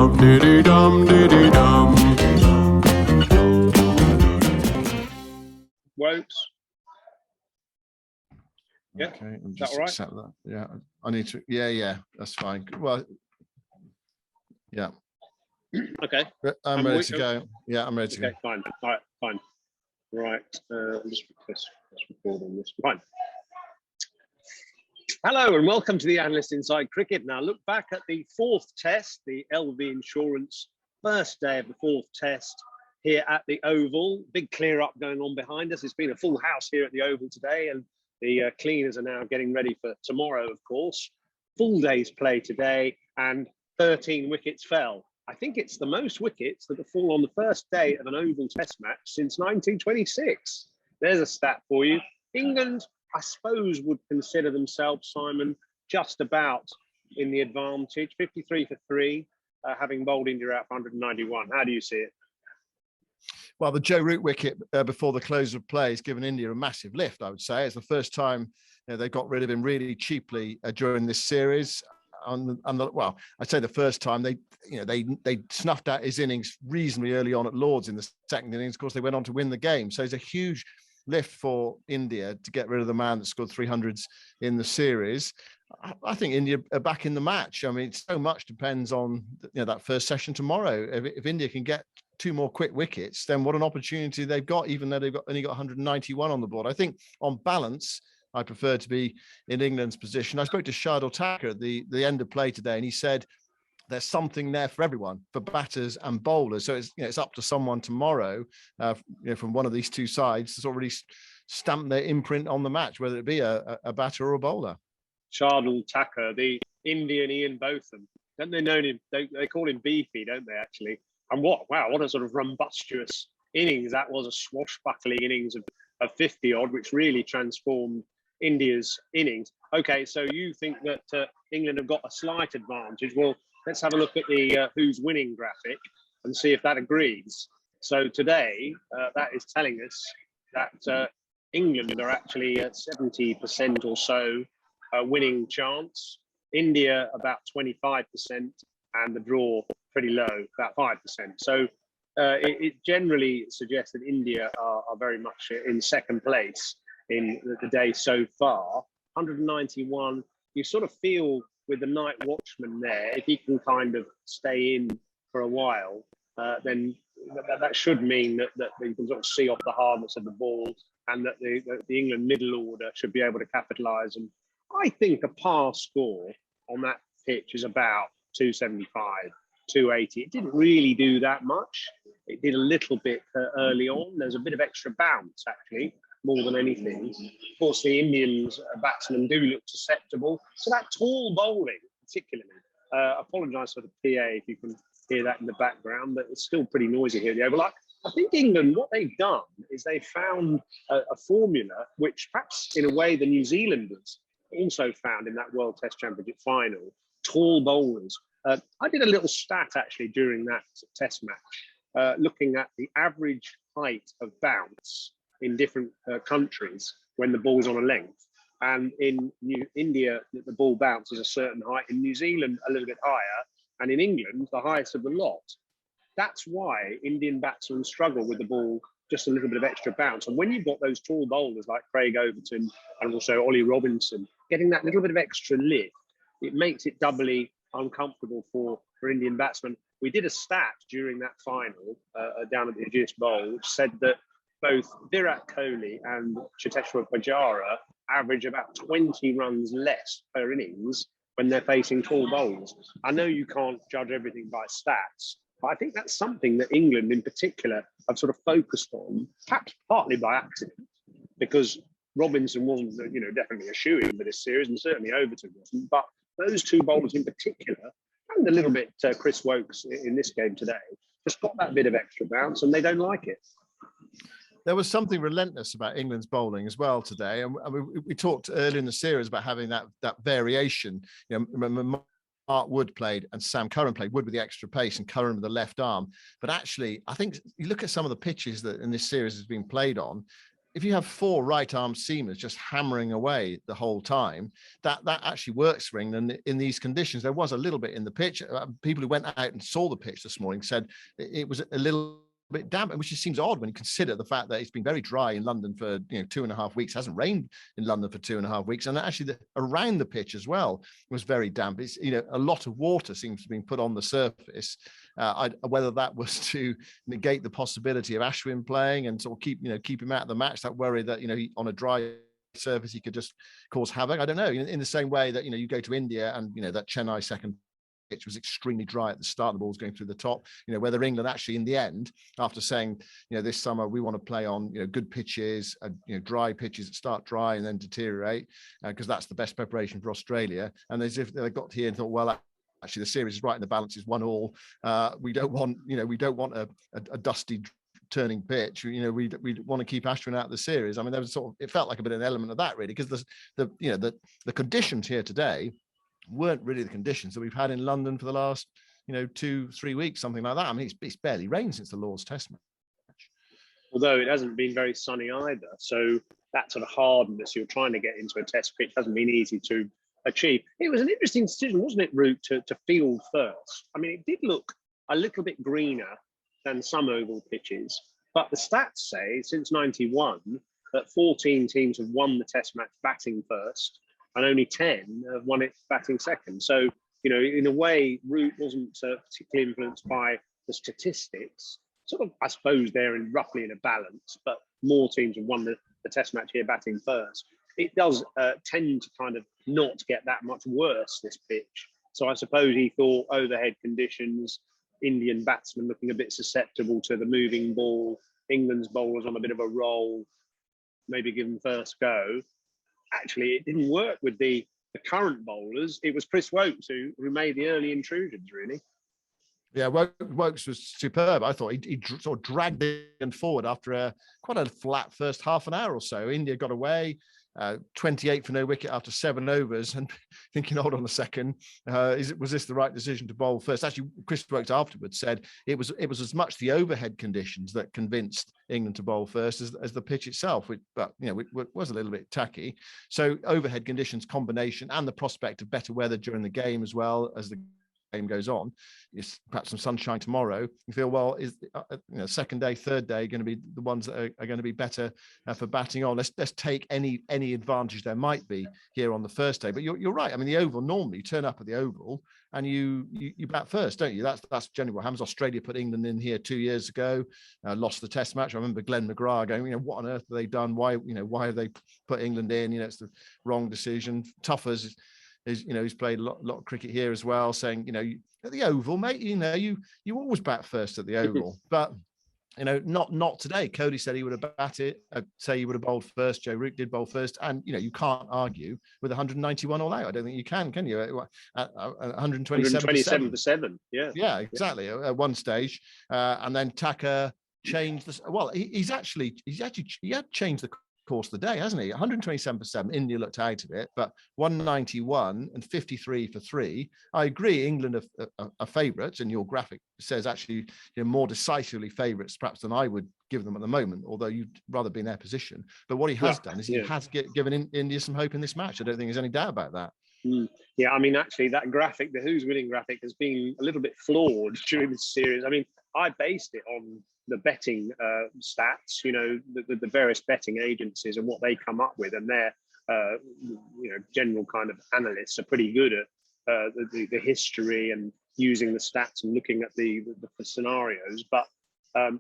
dum diddy dum diddy dum. Won't. Yeah. Okay, I'm Is that just all right? accept that. Yeah, I need to. Yeah, that's fine. Well, yeah. Okay. I'm ready to go. Yeah, I'm ready to go. Okay, fine. All right, fine. Right. I'll just record on this. Fine. Hello and welcome to the Analyst Inside Cricket. Now look back at the fourth test, the LV Insurance first day of the fourth test here at the Oval. Big clear up going on behind us. It's been a full house here at the Oval today, and the cleaners are now getting ready for tomorrow, of course. Full day's play today, and 13 wickets fell. I think it's the most wickets that have fallen on the first day of an Oval Test match since 1926. There's a stat for you. England, I suppose, would consider themselves, Simon, just about in the advantage. 53 for 3, having bowled India out for 191. How do you see it? Well, the Joe Root wicket before the close of play has given India a massive lift, I would say. It's the first time they got rid of him really cheaply during this series. Well, I'd say the first time they snuffed out his innings reasonably early on at Lord's in the second innings. Of course, they went on to win the game. So it's a huge lift for India to get rid of the man that scored 300s in the series. I think India are back in the match. I mean, so much depends on that first session tomorrow. If India can get 2 more quick wickets, then what an opportunity they've got, even though they've only got 191 on the board. I think on balance, I prefer to be in England's position. I spoke to Shardul Thakur at the end of play today, and he said there's something there for everyone, for batters and bowlers. So it's up to someone tomorrow, from one of these two sides to sort of really stamp their imprint on the match, whether it be a batter or a bowler. Shardul Thakur, the Indian Ian Botham. Don't they know him? They call him Beefy, don't they, actually? And what a sort of rumbustious innings that was, a swashbuckling innings of 50-odd, which really transformed India's innings. Okay, so you think that England have got a slight advantage. Well, let's have a look at the who's winning graphic and see if that agrees. So today, that is telling us that England are actually at 70% or so winning chance. India about 25%, and the draw pretty low, about 5%. So it generally suggests that India are very much in second place in the day so far. 191, you sort of feel with the night watchman there, if he can kind of stay in for a while, then that should mean that you can sort of see off the hardness of the ball, and that the England middle order should be able to capitalise. And I think a par score on that pitch is about 275, 280. It didn't really do that much. It did a little bit early on. There's a bit of extra bounce, actually, more than anything. Of course, the Indians batsmen do look susceptible. So that tall bowling, particularly, apologise for the PA if you can hear that in the background, but it's still pretty noisy here at the Oval. I think England, what they've done is they found a formula which perhaps in a way the New Zealanders also found in that World Test Championship final, tall bowlers. I did a little stat actually during that test match, looking at the average height of bounce in different countries when the ball's on a length. And in India, the ball bounces a certain height. In New Zealand, a little bit higher. And in England, the highest of the lot. That's why Indian batsmen struggle with the ball, just a little bit of extra bounce. And when you've got those tall bowlers like Craig Overton and also Ollie Robinson, getting that little bit of extra lift, it makes it doubly uncomfortable for Indian batsmen. We did a stat during that final down at the Aegis Bowl, which said that both Virat Kohli and Cheteshwar Pujara average about 20 runs less per innings when they're facing tall bowls. I know you can't judge everything by stats, but I think that's something that England in particular have sort of focused on, perhaps partly by accident, because Robinson wasn't, definitely a shoo-in for this series, and certainly Overton wasn't. But those two bowlers in particular, and a little bit Chris Wokes in this game today, just got that bit of extra bounce, and they don't like it. There was something relentless about England's bowling as well today, and we talked earlier in the series about having that variation. Mark Wood played and Sam Curran played, Wood with the extra pace and Curran with the left arm. But actually, I think you look at some of the pitches that in this series has been played on, if you have 4 right-arm seamers just hammering away the whole time, that actually works for England in these conditions. There was a little bit in the pitch. People who went out and saw the pitch this morning said it was a little bit damp, which just seems odd when you consider the fact that it's been very dry in London for 2.5 weeks. It hasn't rained in London for 2.5 weeks, and actually around the pitch as well was very damp. It's a lot of water seems to be put on the surface. Whether that was to negate the possibility of Ashwin playing and sort of keep him out of the match, that worry that on a dry surface he could just cause havoc. I don't know. In the same way that you go to India and that Chennai second pitch was extremely dry at the start, the ball's going through the top, whether England actually in the end, after saying this summer we want to play on good pitches, dry pitches that start dry and then deteriorate, because that's the best preparation for Australia, and as if they got here and thought, well, actually the series is right and the balance is 1-1. We don't want a dusty turning pitch. We want to keep Ashwin out of the series. I mean, there was it felt like a bit of an element of that really, because the conditions here today weren't really the conditions that we've had in London for the last 2-3 weeks, something like that. I mean, it's barely rained since the Lord's Test match. Although it hasn't been very sunny either, so that sort of hardness you're trying to get into a test pitch hasn't been easy to achieve. It was an interesting decision, wasn't it, Root, to field first? I mean, it did look a little bit greener than some oval pitches, but the stats say since '91 that 14 teams have won the test match batting first, and only 10 have won it batting second. So, in a way, Root wasn't particularly influeed by the statistics. Sort of, I suppose they're roughly in a balance, but more teams have won the test match here batting first. It does tend to kind of not get that much worse, this pitch. So I suppose he thought overhead conditions, Indian batsmen looking a bit susceptible to the moving ball, England's bowlers on a bit of a roll, maybe give them first go. Actually, it didn't work with the current bowlers. It was Chris Woakes who made the early intrusions, really. Yeah, Woakes was superb. I thought he sort of dragged it forward after quite a flat first half an hour or so. India got away, 28 for no wicket after 7 overs, and thinking, hold on a second, was this the right decision to bowl first? Actually, Chris Woakes afterwards said it was as much the overhead conditions that convinced England to bowl first as the pitch itself, but it was a little bit tacky. So overhead conditions combination and the prospect of better weather during the game as well as the game goes on, perhaps some sunshine tomorrow, you feel, well, is second day, third day going to be the ones that are going to be better for batting on? Let's take any advantage there might be here on the first day. But you're right. I mean, the Oval, normally you turn up at the Oval and you bat first, don't you? That's generally what happens. Australia put England in here 2 years ago, lost the Test match. I remember Glenn McGrath going, what on earth have they done? Why have they put England in? It's the wrong decision. Tuffers he's played a lot of cricket here as well, saying, at the Oval, mate, you always bat first at the Oval. But, not today. Cody said he would have batted, say he would have bowled first. Joe Root did bowl first. And, you can't argue with 191 all out. I don't think you can you? At 127 for 7. Yeah. Yeah, exactly. At one stage. And then Tucker changed this. Well, he had changed the course of the day, hasn't he? 127 for 7, India looked out of it, but 191 and 53 for 3. I agree, England are favourites, and your graphic says actually more decisively favourites perhaps than I would give them at the moment, although you'd rather be in their position. But what he has done is he has given India some hope in this match. I don't think there's any doubt about that. Yeah, I mean, actually, that graphic, the who's winning graphic, has been a little bit flawed during this series. I mean, I based it on the betting stats, the various betting agencies and what they come up with, and their general kind of analysts are pretty good at the history and using the stats and looking at the scenarios, but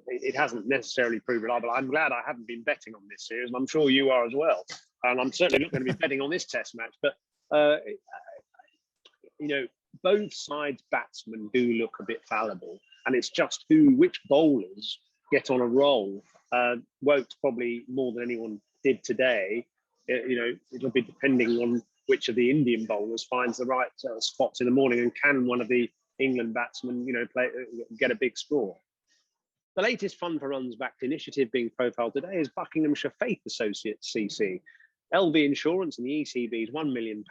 it hasn't necessarily proved reliable. I'm glad I haven't been betting on this series, and I'm sure you are as well. And I'm certainly not going to be betting on this Test match, but both sides' batsmen do look a bit fallible, and it's just which bowlers get on a roll. Woakes probably more than anyone did today. It'll be depending on which of the Indian bowlers finds the right spots in the morning, and can one of the England batsmen, get a big score. The latest Fund for Runs backed initiative being profiled today is Buckinghamshire Faith Associates CC. LV Insurance and the ECB's £1 million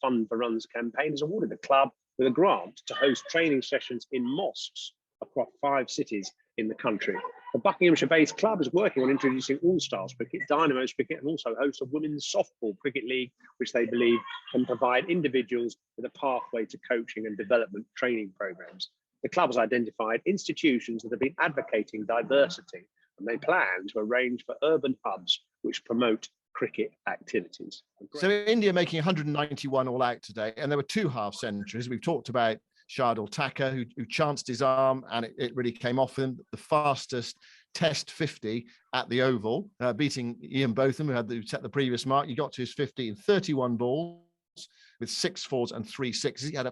Fund for Runs campaign has awarded the club with a grant to host training sessions in mosques across 5 cities in the country. The Buckinghamshire-based club is working on introducing all-stars cricket, dynamos cricket, and also hosts a women's softball cricket league, which they believe can provide individuals with a pathway to coaching and development training programs. The club has identified institutions that have been advocating diversity, and they plan to arrange for urban hubs which promote cricket activities. So India making 191 all out today, and there were 2 half centuries. We've talked about Shardul Thakur, who chanced his arm, and it really came off him. The fastest Test 50 at the Oval, beating Ian Botham, who set the previous mark. He got to his 50 in 31 balls with 6 fours and 3 sixes. He had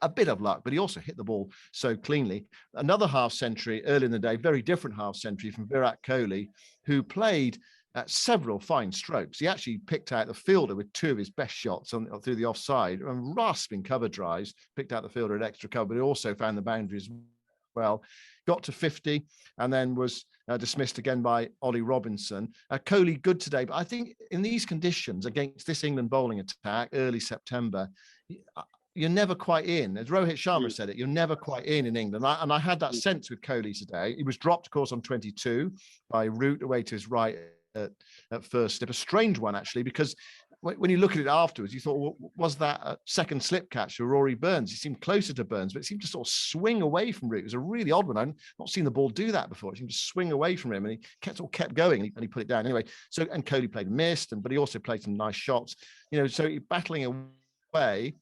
a bit of luck, but he also hit the ball so cleanly. Another half century early in the day, very different half century from Virat Kohli, who played several fine strokes. He actually picked out the fielder with 2 of his best shots through the offside, and rasping cover drives, picked out the fielder at extra cover, but he also found the boundaries well. Got to 50 and then was dismissed again by Ollie Robinson. Kohli good today, but I think in these conditions against this England bowling attack, early September, you're never quite in. As Rohit Sharma said it, you're never quite in England. And I had that sense with Kohli today. He was dropped, of course, on 22 by Root away to his right at first step. A strange one, actually, because when you look at it afterwards, you thought, well, was that a second slip catch for Rory Burns? He seemed closer to Burns, but it seemed to sort of swing away from Root. It was a really odd one. I've not seen the ball do that before. It seemed to swing away from him, and he kept going, and he put it down anyway. So, and Kohli played missed, but he also played some nice shots. So battling away.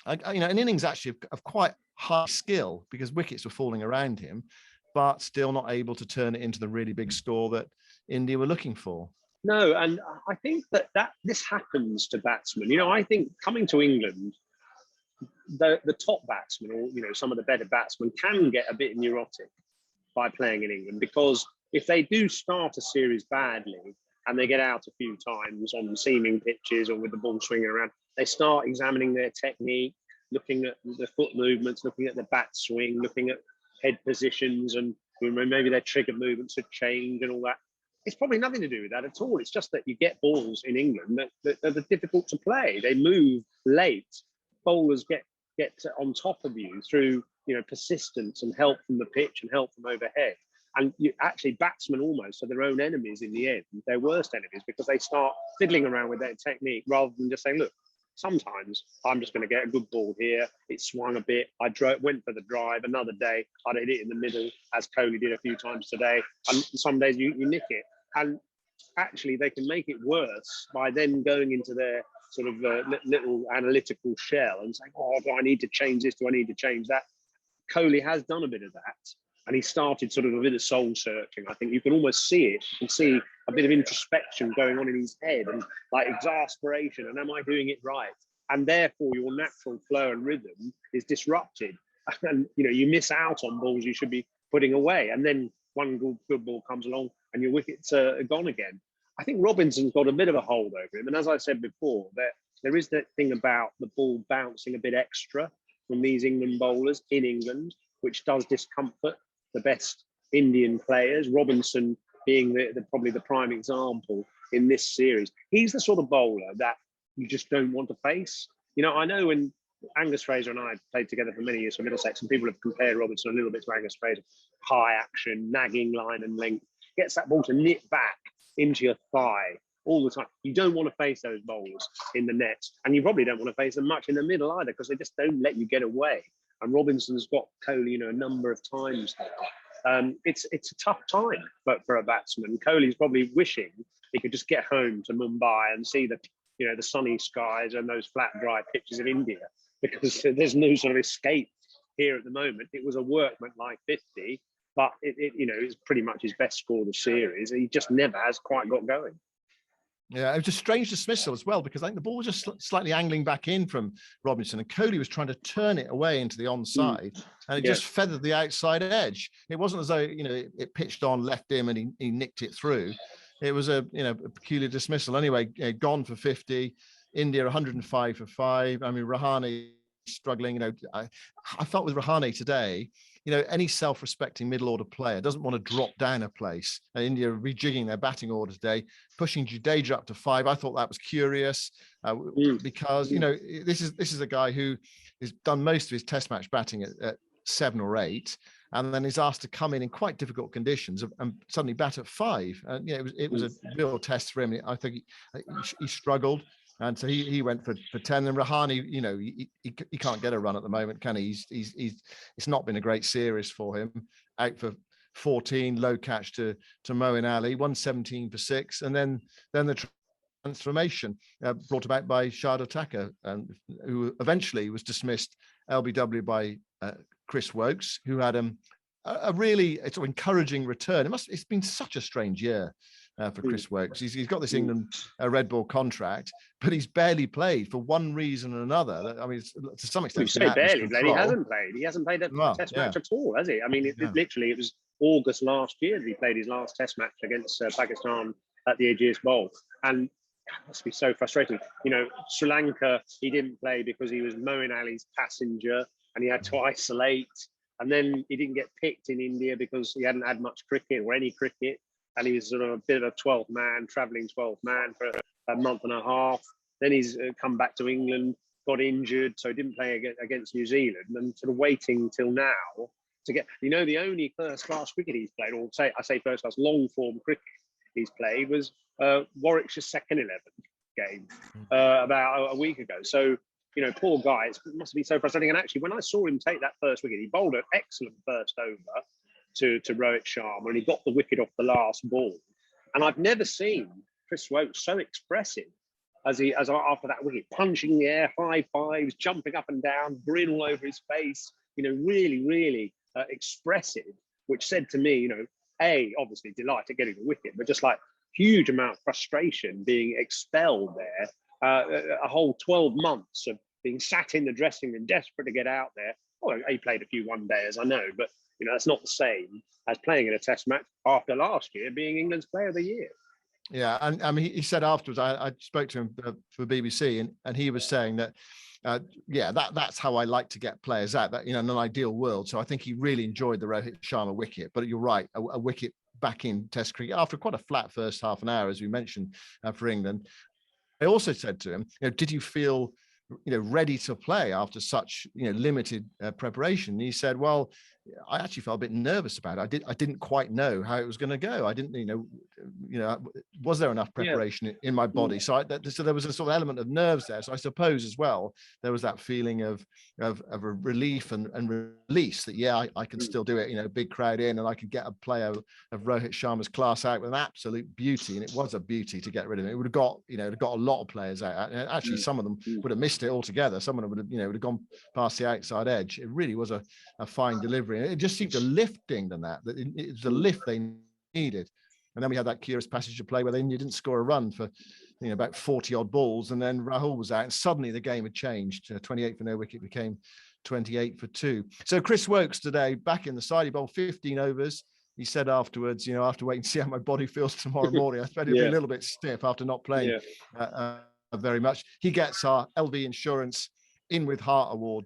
An innings actually of quite high skill, because wickets were falling around him, but still not able to turn it into the really big score that India were looking for. No, and I think that this happens to batsmen. I think coming to England, the top batsmen, or some of the better batsmen, can get a bit neurotic by playing in England, because if they do start a series badly and they get out a few times on seaming pitches or with the ball swinging around, they start examining their technique, looking at the foot movements, looking at the bat swing, looking at head positions, and maybe their trigger movements have changed and all that. It's probably nothing to do with that at all. It's just that you get balls in England that are difficult to play. They move late. Bowlers get on top of you through persistence and help from the pitch and help from overhead. And batsmen almost are their own enemies in the end, their worst enemies, because they start fiddling around with their technique rather than just saying, look, sometimes I'm just going to get a good ball here. It swung a bit. I went for the drive. Another day, I'd hit it in the middle, as Kohli did a few times today. And some days you nick it. And actually, they can make it worse by then going into their sort of little analytical shell and saying, oh, do I need to change this? Do I need to change that? Kohli has done a bit of that. And he started sort of a bit of soul searching. I think you can almost see it. You can see a bit of introspection going on in his head, and like exasperation. And am I doing it right? And therefore, your natural flow and rhythm is disrupted. And you miss out on balls you should be putting away. And then one good ball comes along and your wickets are gone again. I think Robinson's got a bit of a hold over him. And as I said before, there is that thing about the ball bouncing a bit extra from these England bowlers in England, which does discomfort the best Indian players. Robinson being probably the prime example in this series. He's the sort of bowler that you just don't want to face. I know when Angus Fraser and I played together for many years for Middlesex, and people have compared Robinson a little bit to Angus Fraser. High action, nagging line and length, gets that ball to nip back into your thigh all the time. You don't want to face those bowlers in the net, and you probably don't want to face them much in the middle either, because they just don't let you get away. And Robinson's got Kohli, a number of times now. It's a tough time for a batsman. Kohli's probably wishing he could just get home to Mumbai and see the sunny skies and those flat, dry pitches of India, because there's no sort of escape here at the moment. It was a workman-like 50, but it's pretty much his best score of the series. He just never has quite got going. Yeah, it was a strange dismissal as well, because I think the ball was just slightly angling back in from Robinson, and Kohli was trying to turn it away into the onside, and it just feathered the outside edge. It wasn't as though it pitched on, left him, and he nicked it through. It was a peculiar dismissal. Anyway, gone for 50. India 105 for 5. I mean, Rahane struggling. I felt with Rahane today, any self-respecting middle order player doesn't want to drop down a place. India are rejigging their batting order today, pushing Jadeja up to 5. I thought that was curious because this is a guy who has done most of his Test match batting at 7 or 8, and then he's asked to come in quite difficult conditions and suddenly bat at 5. And yeah, it was a real test for him. I think he struggled. And so he went for 10. And Rahane, you know, he can't get a run at the moment, can he? It's not been a great series for him. Out for 14, low catch to Moeen Ali, 117 for 6. And then the transformation brought about by Shardul Thakur, who eventually was dismissed LBW by Chris Wokes, who had a really sort of encouraging return. It's been such a strange year for Chris Wokes. He's got this England red ball contract, but he's barely played for one reason or another. I mean, to some extent, you say barely played. He hasn't played. He hasn't played a test match at all, has he? I mean, it was August last year that he played his last test match against Pakistan at the Ageas Bowl, and that must be so frustrating. You know, Sri Lanka, he didn't play because he was Moeen Ali's passenger, and he had to isolate. And then he didn't get picked in India because he hadn't had much cricket or any cricket. And he was sort of a bit of a 12th man, travelling 12th man for a month and a half. Then he's come back to England, got injured, so he didn't play against New Zealand, and sort of waiting till now to get, you know, the only first-class cricket he's played, or I say first-class long-form cricket he's played was Warwickshire's second 11 game about a week ago. So, you know, poor guy, it must have been so frustrating. And actually, when I saw him take that first wicket, he bowled an excellent first over to Rohit Sharma, and he got the wicket off the last ball. And I've never seen Chris Wokes so expressive as after that wicket, punching the air, high fives, jumping up and down, grin all over his face, you know, really, really expressive, which said to me, you know, obviously delight at getting the wicket, but just like huge amount of frustration being expelled there. A whole 12 months of being sat in the dressing room, desperate to get out there. Well, he played a few one-dayers, I know, but you know that's not the same as playing in a Test match after last year being England's Player of the Year. Yeah, and I mean, he said afterwards, I spoke to him for BBC, and he was saying that, that's how I like to get players out. That, you know, in an ideal world. So I think he really enjoyed the Rohit Sharma wicket. But you're right, a wicket back in Test cricket after quite a flat first half an hour, as we mentioned, for England. I also said to him, you know, did you feel, you know, ready to play after such, you know, limited preparation? And he said, well, I actually felt a bit nervous about it. I didn't quite know how it was going to go. I didn't, you know, was there enough preparation in my body? So so there was a sort of element of nerves there. So I suppose as well, there was that feeling of a relief and release that, I can still do it, you know, big crowd in, and I can get a player of Rohit Sharma's class out with an absolute beauty. And it was a beauty to get rid of him. It would have got, you know, a lot of players out. And actually, some of them would have missed it altogether. Some of them would have, you know, would have gone past the outside edge. It really was a fine delivery. It just seemed to lift England that it was a lift they needed. And then we had that curious passage of play where you didn't score a run for, you know, about 40 odd balls, and then Rahul was out, and suddenly the game had changed. 28 for no wicket became 28 for 2. So Chris Wokes today back in the side, he bowled 15 overs. He said afterwards, you know, after waiting to see how my body feels tomorrow morning, I expect it'll be a little bit stiff after not playing very much. He gets our LV Insurance In With Heart award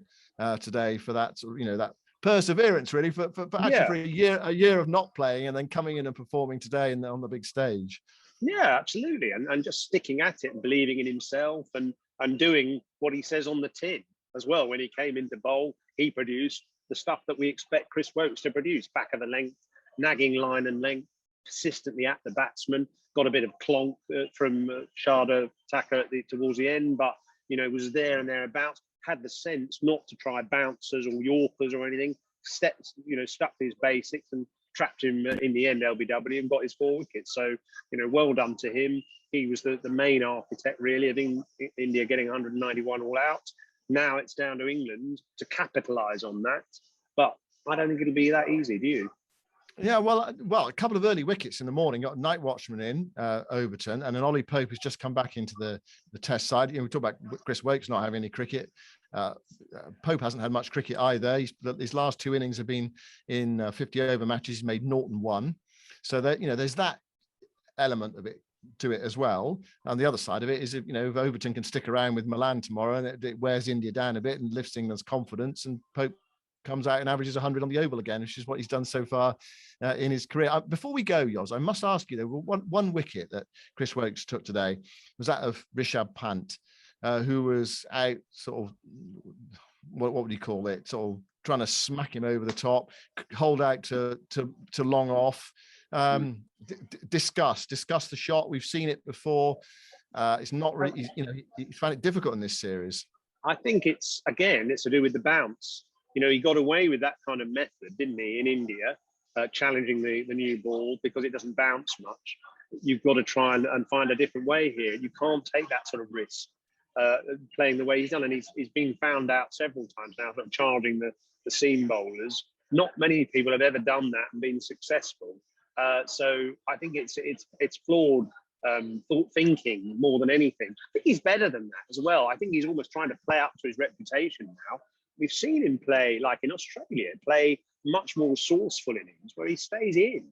today for that, you know, that perseverance really for actually for a year of not playing and then coming in and performing today on the big stage. Yeah, absolutely. And just sticking at it and believing in himself and doing what he says on the tin as well. When he came into bowl, he produced the stuff that we expect Chris Wokes to produce: back of the length, nagging line and length, persistently at the batsman. Got a bit of clonk from Shardul Thakur towards the end, but you know, was there and thereabouts. Had the sense not to try bouncers or Yorkers or anything. Stuck to his basics and trapped him in the end, LBW, and got his 4 wickets. So, you know, well done to him. He was the main architect, really, of India getting 191 all out. Now it's down to England to capitalise on that. But I don't think it'll be that easy, do you? Yeah, well, a couple of early wickets in the morning. Got a night watchman in, Overton, and then Ollie Pope has just come back into the Test side. You know, we talk about Chris Wokes not having any cricket. Pope hasn't had much cricket either. His last 2 innings have been in 50-over matches. He's made 0 and 1. So that, you know, there's that element of it to it as well. And the other side of it is, you know, if Overton can stick around with Milan tomorrow, and it wears India down a bit and lifts England's confidence, and Pope comes out and averages 100 on the oval again, which is what he's done so far in his career. Before we go, Yoz, I must ask you, though, one wicket that Chris Wokes took today was that of Rishabh Pant, who was out sort of, what would you call it, sort of trying to smack him over the top, hold out to long off. Discuss the shot. We've seen it before. It's not really, he found it difficult in this series. I think it's to do with the bounce. He got away with that kind of method, didn't he, in India, challenging the new ball because it doesn't bounce much. You've got to try and find a different way here. You can't take that sort of risk playing the way he's done. And he's been found out several times now for charging the seam bowlers. Not many people have ever done that and been successful. So I think it's flawed thinking more than anything. I think he's better than that as well. I think he's almost trying to play up to his reputation now. We've seen him play, like in Australia, play much more resourceful innings where he stays in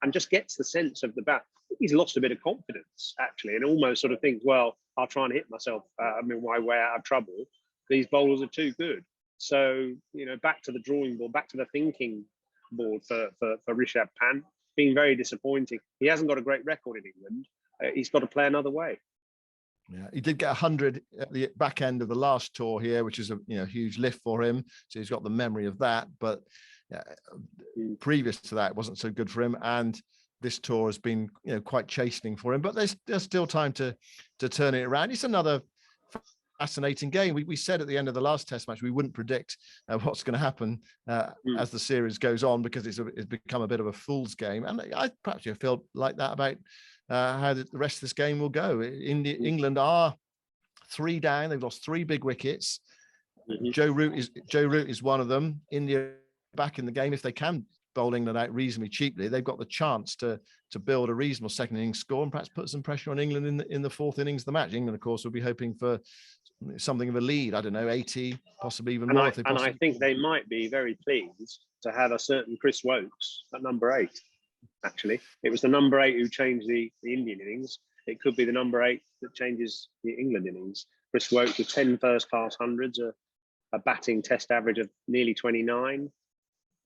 and just gets the sense of the bat. I think he's lost a bit of confidence, actually, and almost sort of thinks, well, I'll try and hit myself my way out of trouble. These bowlers are too good. So, back to the drawing board, back to the thinking board for Rishabh Pant. Being very disappointing. He hasn't got a great record in England. He's got to play another way. Yeah, he did get 100 at the back end of the last tour here, which is a huge lift for him. So he's got the memory of that. But previous to that, it wasn't so good for him. And this tour has been quite chastening for him. But there's still time to turn it around. It's another fascinating game. We said at the end of the last Test match we wouldn't predict what's going to happen as the series goes on, because it's become a bit of a fool's game. And I perhaps feel like that about how the rest of this game will go. England are 3 down. They've lost 3 big wickets. Joe Root is one of them. India back in the game. If they can bowl England out reasonably cheaply, they've got the chance to build a reasonable second innings score and perhaps put some pressure on England in the 4th innings of the match. England, of course, will be hoping for something of a lead. I don't know, 80, possibly even more. I think they might be very pleased to have a certain Chris Woakes at number 8. Actually, it was the number 8 who changed the Indian innings. It could be the number 8 that changes the England innings. Chris Woakes with 10 first-class hundreds, a batting Test average of nearly 29.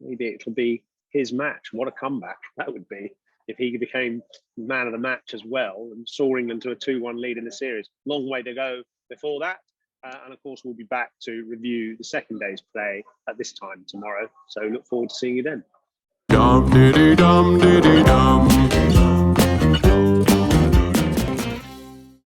Maybe it'll be his match. What a comeback that would be if he became man of the match as well and saw England to a 2-1 lead in the series. Long way to go before that. And of course, we'll be back to review the second day's play at this time tomorrow. So look forward to seeing you then. Dum diddy dum diddy